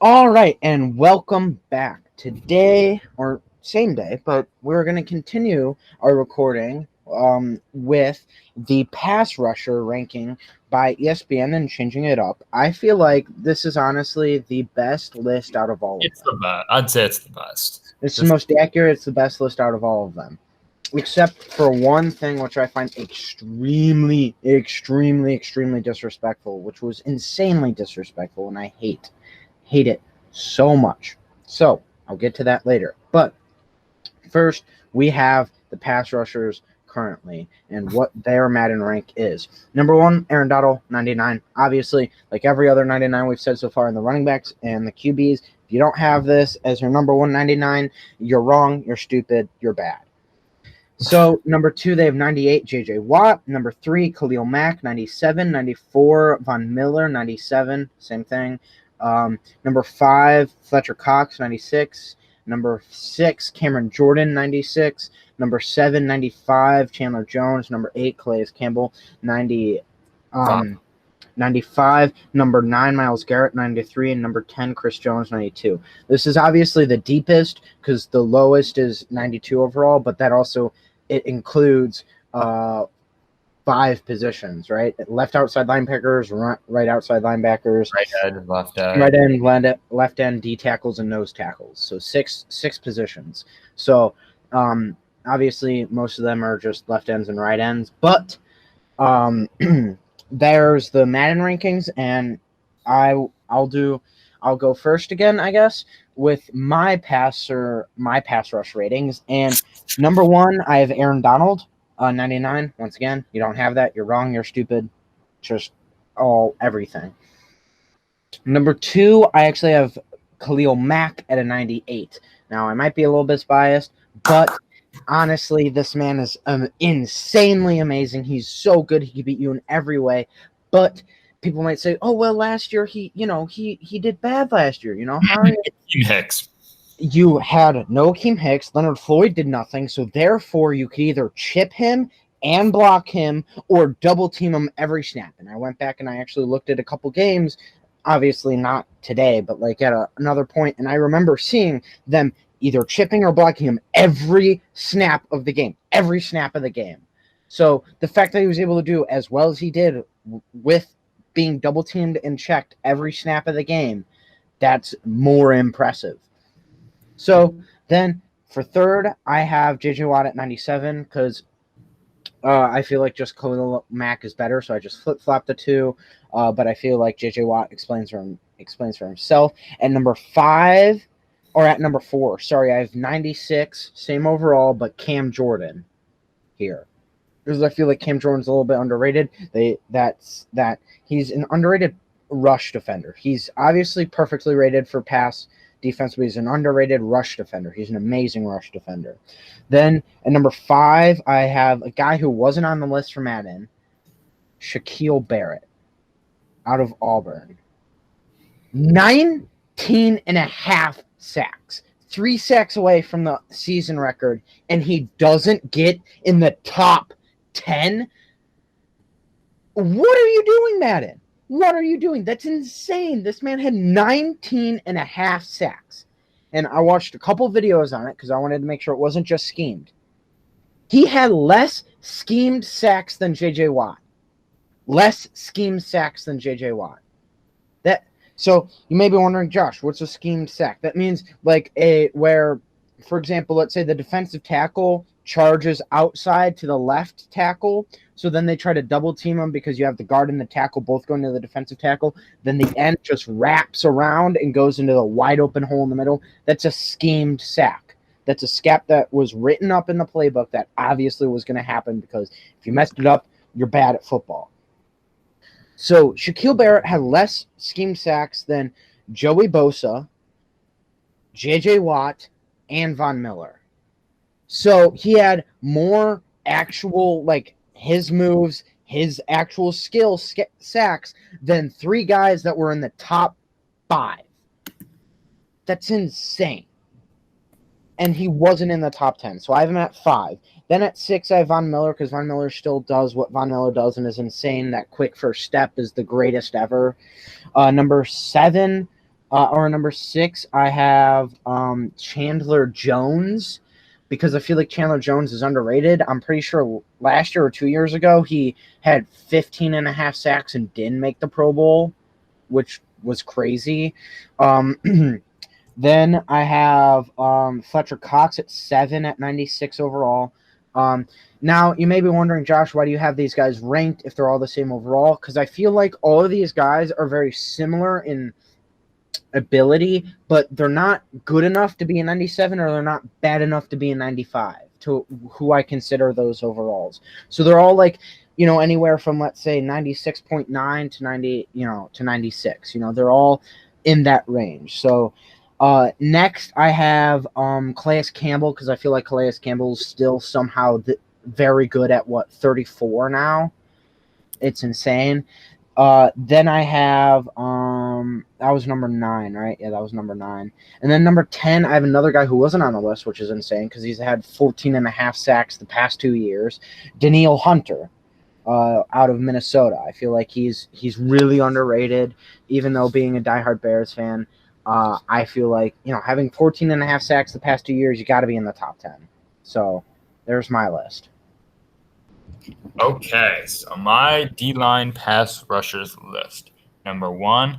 All right, and welcome back. Today, or same day, but we're going to continue our recording with the pass rusher ranking by ESPN and changing it up. I feel like this is honestly the best list out of all of It's the them. best. I'd say it's the best. It's the This, most accurate, it's the best list out of all of them. Except for one thing which I find extremely disrespectful, which was insanely disrespectful, and I hate it so much. So I'll get to that later. But first, we have the pass rushers currently and what their Madden rank is. Number one, Aaron Donald, 99. Obviously, like every other 99 we've said so far in the running backs and the QBs, if you don't have this as your number one 99, you're wrong, you're stupid, you're bad. So, number two, they have 98, J.J. Watt. Number three, Khalil Mack, 97. 94, Von Miller, 97. Same thing. Number five, Fletcher Cox, 96. Number six, Cameron Jordan, 96. Number seven, 95, Chandler Jones. Number eight, Calais Campbell, 90. 95, number 9, Myles Garrett, 93, and number 10, Chris Jones, 92. This is obviously the deepest because the lowest is 92 overall, but that also it includes 5 positions, right? Left outside linebackers, right outside linebackers, right end, left end, right end, left end, D tackles, and nose tackles. So six positions. So obviously most of them are just left ends and right ends, but there's the Madden rankings, and I'll go first again, I guess, with my pass rush ratings. And number one, I have Aaron Donald, 99. Once again, you don't have that. You're wrong. You're stupid. Just everything. Number two, I actually have Khalil Mack at a 98. Now, I might be a little bit biased, but honestly, this man is insanely amazing. He's so good. He can beat you in every way. But people might say, "Oh well, last year he did bad last year." How are Hicks. you had no Akeem Hicks. Leonard Floyd did nothing. So therefore, you could either chip him and block him or double team him every snap. And I went back and I actually looked at a couple games. Obviously not today, but like at another point, and I remember seeing them either chipping or blocking him every snap of the game. So the fact that he was able to do as well as he did with being double teamed and checked every snap of the game, that's more impressive. So then for third, I have J.J. Watt at 97 because I feel like just Khalil Mack is better, so I just flip-flop the two. But I feel like J.J. Watt explains for himself. At number 5, or at number 4, sorry, I have 96, same overall, but Cam Jordan here. Because I feel like Cam Jordan's a little bit underrated. He's an underrated rush defender. He's obviously perfectly rated for pass defense, but he's an underrated rush defender. He's an amazing rush defender. Then at number 5, I have a guy who wasn't on the list for Madden, Shaquille Barrett, out of Auburn. 19 and a half sacks. 3 sacks away from the season record, and he doesn't get in the top 10? What are you doing, Madden? What are you doing? That's insane. This man had 19 and a half sacks. And I watched a couple videos on it because I wanted to make sure it wasn't just schemed. He had less schemed sacks than J.J. Watt. So you may be wondering, Josh, what's a schemed sack? That means like where, for example, let's say the defensive tackle charges outside to the left tackle. So then they try to double team him because you have the guard and the tackle both going to the defensive tackle. Then the end just wraps around and goes into the wide open hole in the middle. That's a schemed sack. That's a scap that was written up in the playbook that obviously was going to happen because if you messed it up, you're bad at football. So Shaquille Barrett had less schemed sacks than Joey Bosa, J.J. Watt, and Von Miller. So he had more actual, like, his moves, his actual skill sacks than 3 guys that were in the top 5. That's insane. And he wasn't in the top 10. So I have him at 5. Then at 6, I have Von Miller because Von Miller still does what Von Miller does and is insane. That quick first step is the greatest ever. Number 7, Or number 6, I have Chandler Jones, because I feel like Chandler Jones is underrated. I'm pretty sure last year or 2 years ago, he had 15 and a half sacks and didn't make the Pro Bowl, which was crazy. Um, then I have Fletcher Cox at 7 at 96 overall. Now, you may be wondering, Josh, why do you have these guys ranked if they're all the same overall? Because I feel like all of these guys are very similar in ability, but they're not good enough to be a 97, or they're not bad enough to be a 95, to who I consider those overalls. So they're all like, anywhere from, let's say, 96.9 to 90, to 96. They're all in that range. So next I have Calais Campbell, because I feel like Calais Campbell is still somehow very good at 34 now. It's insane. Then I have that was number 9, right? Yeah, that was number 9. And then number 10, I have another guy who wasn't on the list, which is insane because he's had 14 and a half sacks the past 2 years. Danielle Hunter, out of Minnesota. I feel like he's really underrated, even though being a diehard Bears fan. I feel like, having 14 and a half sacks the past 2 years, you got to be in the top 10. So there's my list. Okay, so my D-line pass rushers list. Number 1,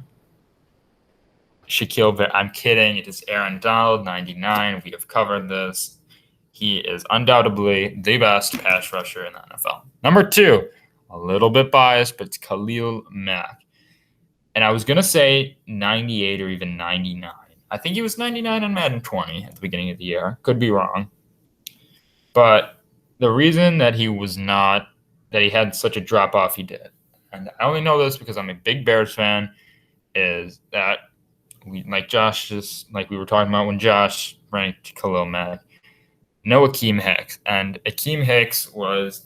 Shaquille Barrett. I'm kidding. It is Aaron Donald, 99. We have covered this. He is undoubtedly the best pass rusher in the NFL. Number 2, a little bit biased, but it's Khalil Mack. And I was going to say 98 or even 99. I think he was 99 on Madden 20 at the beginning of the year. Could be wrong. But the reason that he had such a drop-off he did, and I only know this because I'm a big Bears fan, is that we were talking about when Josh ranked Khalil Mack, no Akeem Hicks. And Akeem Hicks was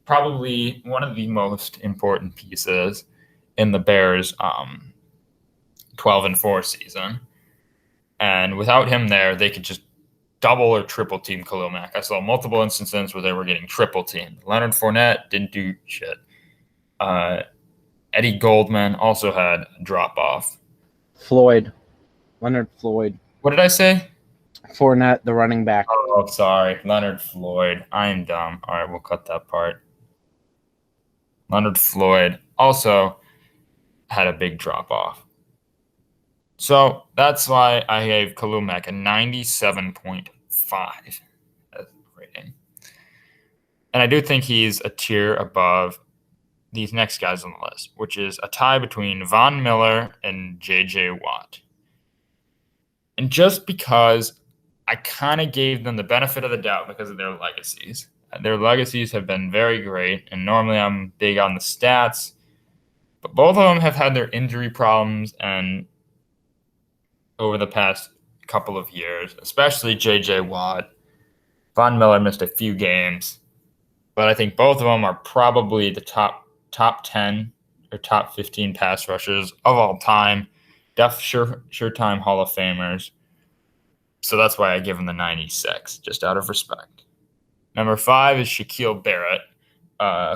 probably one of the most important pieces in the Bears 12-4 season. And without him there, they could just double or triple team Khalil Mack. I saw multiple instances where they were getting triple teamed. Leonard Fournette didn't do shit. Eddie Goldman also had a drop off. Leonard Floyd. What did I say? Fournette, the running back. Oh, sorry. Leonard Floyd. I am dumb. All right, we'll cut that part. Leonard Floyd also had a big drop off. So that's why I gave Khalil Mack a 97.5 rating. And I do think he's a tier above these next guys on the list, which is a tie between Von Miller and J.J. Watt. And just because I kind of gave them the benefit of the doubt because of their legacies. Their legacies have been very great, and normally I'm big on the stats, but both of them have had their injury problems and over the past couple of years, especially J.J. Watt. Von Miller missed a few games, but I think both of them are probably the top 10 or top 15 pass rushers of all time. Sure time Hall of Famers. So that's why I give him the 96, just out of respect. Number 5 is Shaquille Barrett,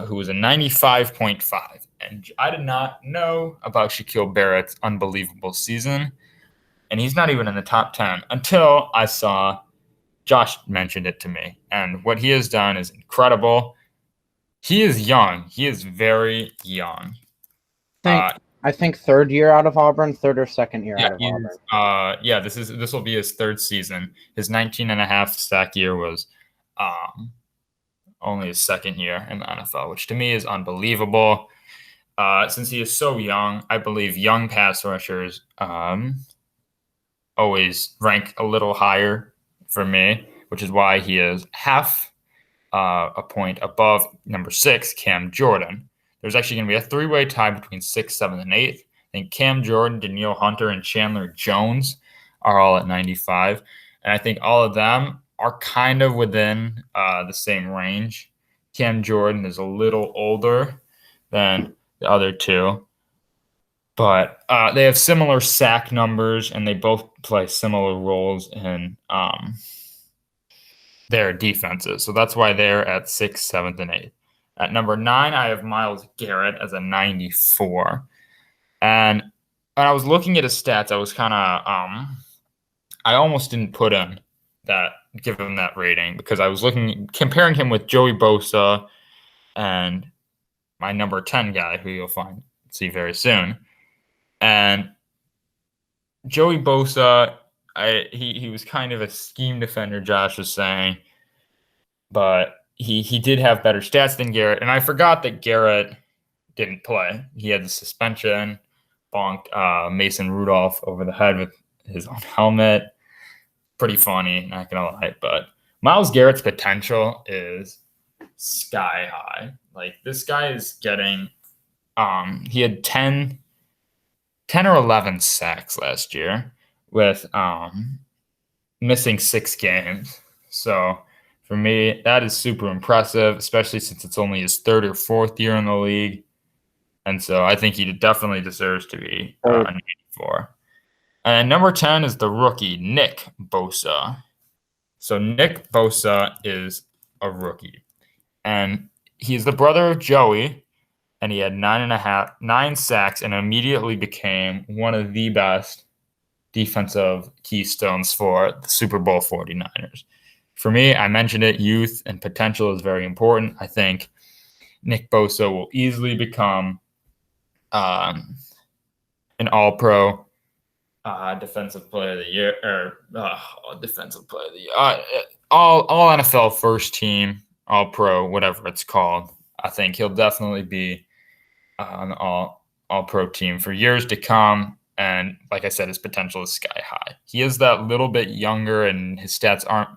who was a 95.5. And I did not know about Shaquille Barrett's unbelievable season. And he's not even in the top 10 until I saw Josh mentioned it to me. And what he has done is incredible. He is young. He is very young. I think third year out of Auburn, third or second year out of Auburn. This will be his third season. His 19.5 sack year was only his second year in the NFL, which to me is unbelievable. Since he is so young, I believe young pass rushers always rank a little higher for me, which is why he is half a point above number 6, Cam Jordan. There's actually going to be a 3-way tie between 6, 7, and 8. I think Cam Jordan, Danielle Hunter, and Chandler Jones are all at 95. And I think all of them are kind of within the same range. Cam Jordan is a little older than the other two. But they have similar sack numbers, and they both play similar roles in their defenses. So that's why they're at 6th, 7th, and 8th. At number 9, I have Myles Garrett as a 94. And when I was looking at his stats, I was kind of I almost didn't give him that rating because I was comparing him with Joey Bosa and my number 10 guy, who you'll see very soon. And Joey Bosa, he was kind of a scheme defender, Josh was saying, but he did have better stats than Garrett. And I forgot that Garrett didn't play. He had the suspension, bonked Mason Rudolph over the head with his own helmet. Pretty funny, not gonna lie. But Myles Garrett's potential is sky high. Like, this guy is getting he had 10 or 11 sacks last year with missing 6 games. So for me, that is super impressive, especially since it's only his 3rd or 4th year in the league. And so I think he definitely deserves to be an 84. And number 10 is the rookie, Nick Bosa. So Nick Bosa is a rookie. And he's the brother of Joey, and he had 9 sacks and immediately became one of the best defensive keystones for the Super Bowl 49ers. For me, I mentioned it, youth and potential is very important. I think Nick Bosa will easily become an all-pro defensive player of the year, or defensive player of the year, all NFL first team, all pro, whatever it's called. I think he'll definitely be on the all pro team for years to come. And like I said, his potential is sky high. He is that little bit younger, and his stats aren't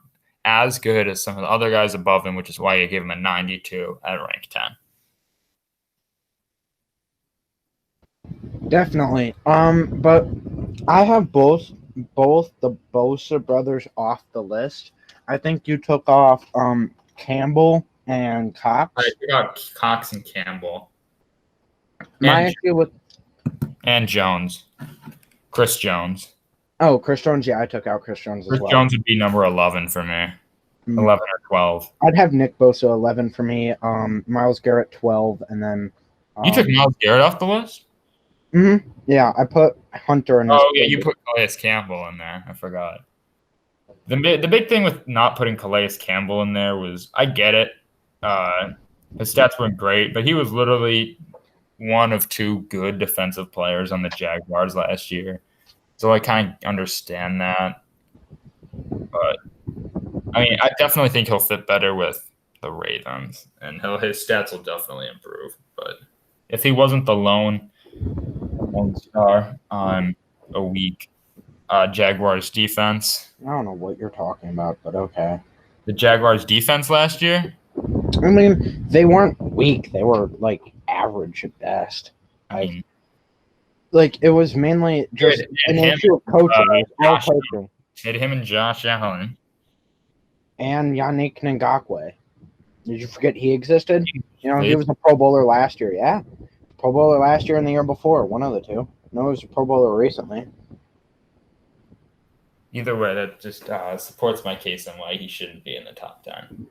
as good as some of the other guys above him, which is why I gave him a 92 at rank 10. Definitely. But I have both the Bosa brothers off the list. I think you took off Campbell and Cox. I took out Cox and Campbell. And Jones. Chris Jones. Oh, Chris Jones. Yeah, I took out Chris Jones as well. Chris Jones would be number 11 for me. 11 or 12. I'd have Nick Bosa 11 for me. Myles Garrett 12, and then you took Myles Garrett off the list? Mm-hmm. Yeah, I put Hunter in. You put Calais Campbell in there. I forgot. The big thing with not putting Calais Campbell in there was, I get it. His stats weren't great, but he was literally one of 2 good defensive players on the Jaguars last year. So I kind of understand that. But, I mean, I definitely think he'll fit better with the Ravens, and his stats will definitely improve. But if he wasn't the lone star on a weak Jaguars defense. I don't know what you're talking about, but okay. The Jaguars defense last year? I mean, they weren't weak. They were, like, average at best. It was mainly just an issue of coaching. Had him and Josh Allen. And Yannick Ngakoue. Did you forget he existed? He was a Pro Bowler last year, yeah. Pro Bowler last year and the year before, one of the two. No, he was a Pro Bowler recently. Either way, that just supports my case on why he shouldn't be in the top 10.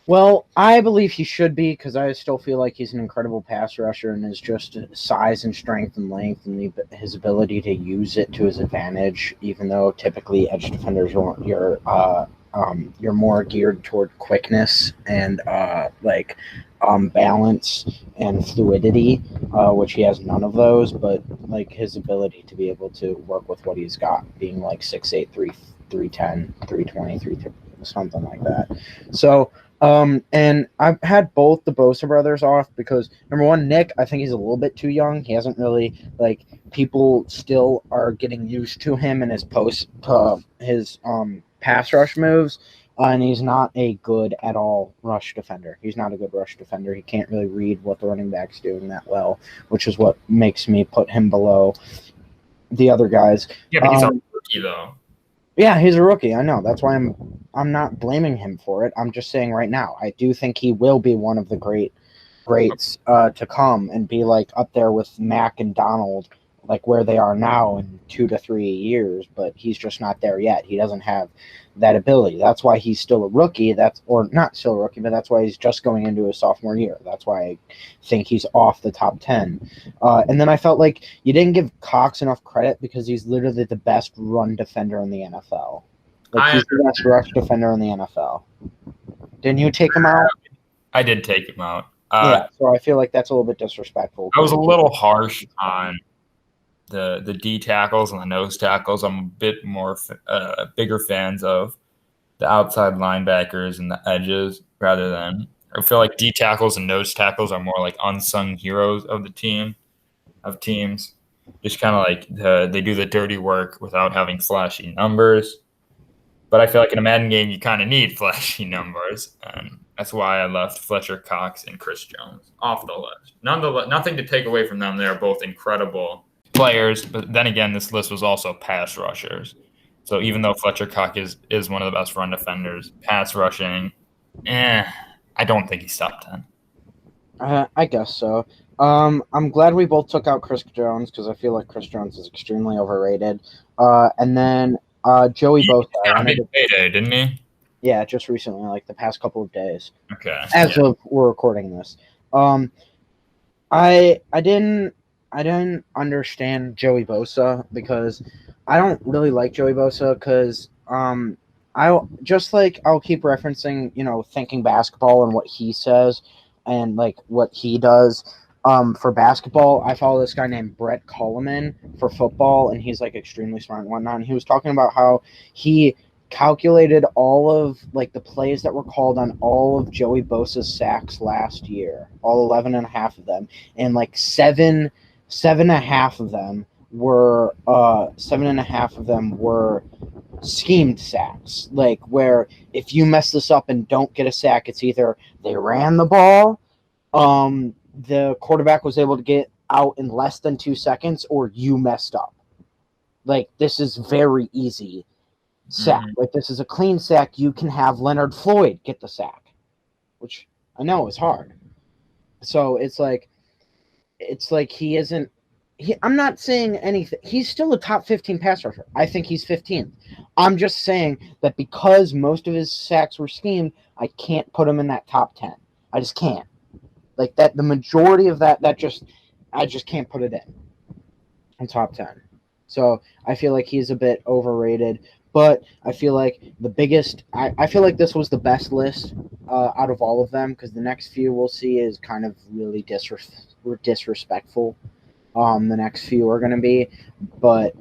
Well, I believe he should be, because I still feel like he's an incredible pass rusher, and his just size and strength and length and his ability to use it to his advantage, even though typically edge defenders you're more geared toward quickness and balance and fluidity, which he has none of those, but like his ability to be able to work with what he's got, being like 6'8", 310, 320, 330, something like that. So and I've had both the Bosa brothers off because, number one, Nick, I think he's a little bit too young. He hasn't really, people still are getting used to him and his pass rush moves, and he's not a good at all rush defender. He's not a good rush defender. He can't really read what the running back's doing that well, which is what makes me put him below the other guys. Yeah, but he's a rookie, though. Yeah, he's a rookie. I know. That's why I'm not blaming him for it. I'm just saying right now, I do think he will be one of the greats to come and be up there with Mac and Donald, where they are now, and 2 to 3 years, but he's just not there yet. He doesn't have that ability. That's why he's still a rookie. Or not still a rookie, but that's why he's just going into his sophomore year. That's why I think he's off the top 10. And then I felt like you didn't give Cox enough credit because he's literally the best run defender in the NFL. Like, he's the best rush defender in the NFL. Didn't you take him out? I did take him out. Yeah, so I feel like that's a little bit disrespectful. I was a little harsh on the D tackles and the nose tackles. I'm a bit more bigger fans of the outside linebackers and the edges rather than. I feel like D tackles and nose tackles are more like unsung heroes of the teams. Just kind of like they do the dirty work without having flashy numbers. But I feel like in a Madden game, you kind of need flashy numbers. And that's why I left Fletcher Cox and Chris Jones off the list. Nonetheless, nothing to take away from them. They are both incredible players. But then again, this list was also pass rushers. So even though Fletcher Cox is one of the best run defenders, pass rushing, I don't think he's top 10. I guess so. I'm glad we both took out Chris Jones because I feel like Chris Jones is extremely overrated. And then Joey Bosa. He had a big payday, didn't he? Yeah, just recently, like the past couple of days. Okay. As of we're recording this, I didn't understand Joey Bosa because I don't really like Joey Bosa because I'll keep referencing thinking basketball and what he says and like what he does. For basketball, I follow this guy named Brett Coleman for football, and he's like extremely smart and whatnot. And he was talking about how he calculated all of like the plays that were called on all of Joey Bosa's sacks last year, all 11 and a half of them, and like seven and a half of them were schemed sacks, like where if you mess this up and don't get a sack, it's either they ran the ball, the quarterback was able to get out in less than 2 seconds, or you messed up. Like, this is very easy sack. Mm-hmm. Like, this is a clean sack. You can have Leonard Floyd get the sack, which I know is hard. So it's like he isn't. I'm not saying anything. He's still a top 15 pass rusher. I think he's 15th. I'm just saying that because most of his sacks were schemed, I can't put him in that top 10. I just can't. Like that, the majority of that I just can't put it in top 10. So I feel like he's a bit overrated. But I feel like I feel like this was the best list out of all of them because the next few we'll see is kind of really disrespectful. The next few are going to be, but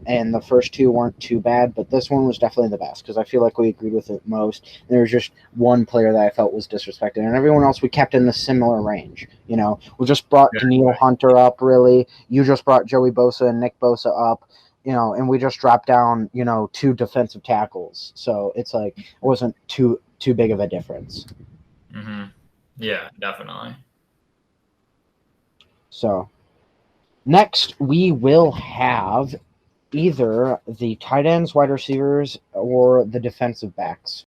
and the first two weren't too bad, but this one was definitely the best because I feel like we agreed with it most. And there was just one player that I felt was disrespected, and everyone else we kept in the similar range. We just brought Daniil Hunter up, really. You just brought Joey Bosa and Nick Bosa up, and we just dropped down, 2 defensive tackles. So it's like it wasn't too big of a difference. Mm-hmm. Yeah, definitely. So. Next, we will have either the tight ends, wide receivers, or the defensive backs.